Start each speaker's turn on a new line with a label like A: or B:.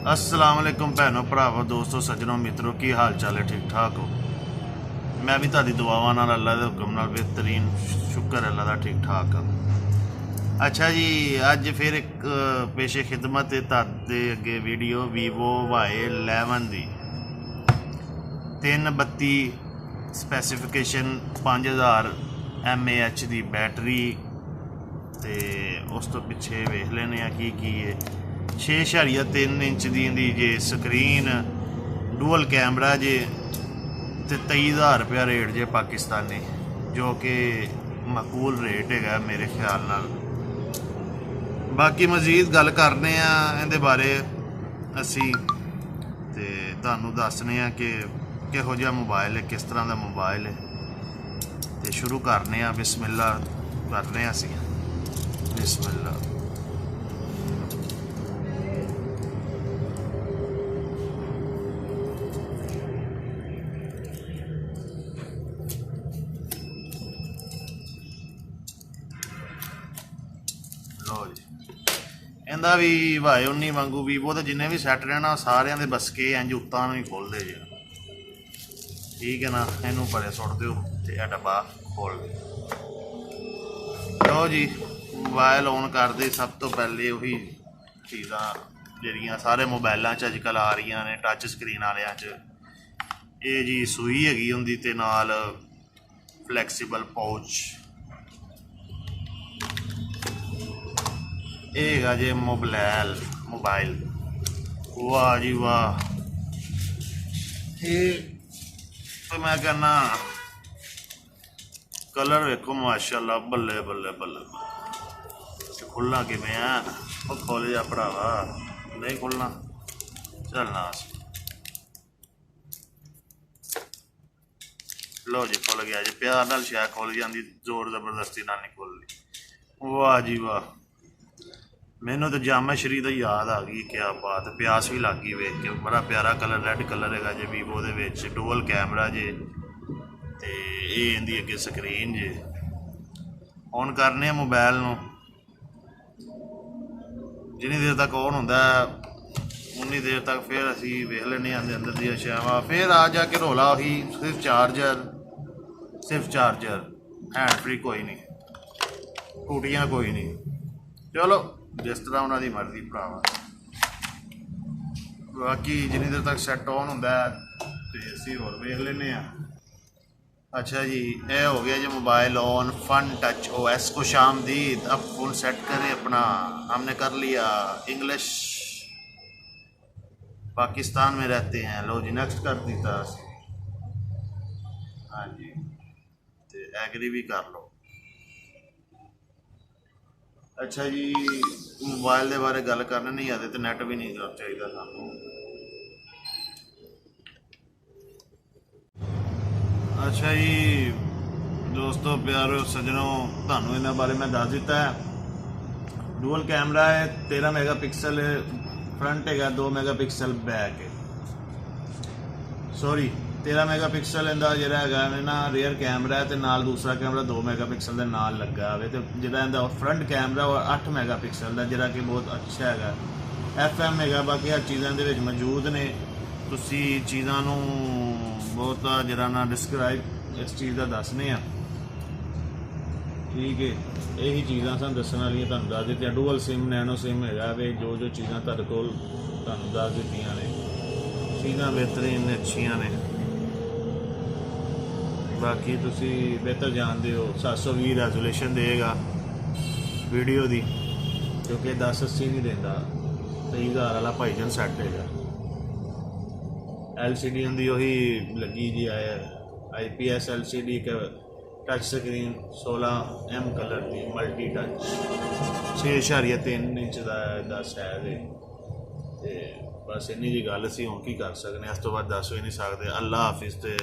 A: अस्सलाम वालेकुम भैनों भरावो दोस्तों सज्जनों मित्रों की हाल चाल है ठीक ठाक हो। मैं भी तुहाडी दुआवां नाल अल्लाह दे हुक्म नाल बेहतरीन शुक्र है अल्लाह दा ठीक ठाक हाँ। अच्छा जी अज फिर एक पेशे खिदमत है तुहाडे अगे वीडियो वीवो Y11 दी 332 स्पैसीफिकेशन 5000 mAh दी बैटरी ते उस तो पिछे वेख लेने की है 6.3 इंच दी जे स्क्रीन डुअल कैमरा जे ते 23,000 रुपया रेट जे पाकिस्तानी जो कि मकबूल रेट है मेरे ख्याल नाल। बाकी मजीद गल करने इहदे बारे असी ते तुहानू दसने कि किहो जिहा मोबाइल है किस तरह का मोबाइल है तो शुरू करने बिस्मिल्ला करने असी बिस्मिल्ला। लो जी इहदा भी Y19 वांगू वीवो के जिन्हें भी सैट रहना सारिया के बसके इंज उत्तां ही खोलते जे ठीक है ना। इनू परे सुट दो तो डब्बा खोल दो। लो जी मोबाइल ऑन करते सब तो पहले उही चीज़ा जड़ियाँ सारे मोबाइलों अजकल आ रही ने टच स्क्रीन वालिया ये जी सूई हैगी होंदी ते नाल फ्लैक्सीबल पाउच ये जे मोबाइल वाह जी वाह। ये तो मैं कहना कलर वेखो माशाल्लाह बल्ले बल्ले बल्ले। खुलना किमें है खोल जा भरावा नहीं खुलना चलना। लो जी खुल गया जी प्यार नाल शायद खुल जाती जोर जबरदस्ती ना नहीं खुलनी। वाह जी वाह मैनू तो जामा श्री तो याद आ गई क्या बात प्यास भी लग गई वेख के। बड़ा प्यारा कलर रैड कलर है जे वीवो के डुअल कैमरा जे ते ये इहदी अगे स्क्रीन जे ऑन करने मोबाइल नू जिन्नी देर तक ऑन होंदा उन्नी देर तक फिर असी वेख लेने अंदर दी अशावां फिर आ जाके रौला ही सिर्फ चार्जर हैंड फ्री कोई नहीं टूटियां कोई नहीं। चलो जिस तरह उन्होंने मर्जी भरावा बाकी जिन्नी देर तक सैट ऑन होंदा तो असी होर वेख लेने। अच्छा जी ये हो गया जी mobile on fun touch OS को शामदीद। अब फोन सेट करें अपना हमने कर लिया इंग्लिश पाकिस्तान में रहते हैं। लो जी नेक्स्ट कर दीता हाँ जी तो एग्री भी कर लो। अच्छा जी मोबाइल के बारे गल करने नहीं आते तो नैट भी नहीं चाहिए सानू। अच्छा जी दोस्तों प्यारो सज्जनों तुहानू इन्हां बारे मैं दस दिता है। डुअल कैमरा है 13 मेगापिक्सल फ्रंट है 2 मेगापिक्सल बैक है सॉरी 13 मेगापिक्सल इनका जिहड़ा है ना रेयर कैमरा है तो नाल दूसरा कैमरा 2 मेगापिक्सल के नाल लगा हुए तो जिहड़ा इनका फ्रंट कैमरा वो 8 मेगापिक्सल का जिहड़ा कि बहुत अच्छा है। FM है बाकी हर चीज़ों के मौजूद ने तुसी चीज़ों नू बहुत जरा ना डिस्क्राइब इस चीज़ का दसने ठीक है। यही चीज़ा सन दसन वाली तुहानू दस दित्तियां। डुअल सिम नैनो सिम है वे जो चीज़ा तुहाडे कोल तुहानू दस दित्तियां ने चीज़ा बेहतरीन ने अच्छियां ने। बाकी तुसी बेहतर जानते हो 720 रेजोल्यूशन देगा वीडियो की क्योंकि 1080 नहीं देता 23,000 वाला भाईजान सैट है। LCD उनकी उही लगी जी है IPS LCD touch screen 16M colour की मल्टी टच 6.3 इंच का साइज है बस इन्नी जी गल असीं हुण की कर सकते इस तो बाद दस भी नहीं सकते। अल्लाह हाफिज़ ते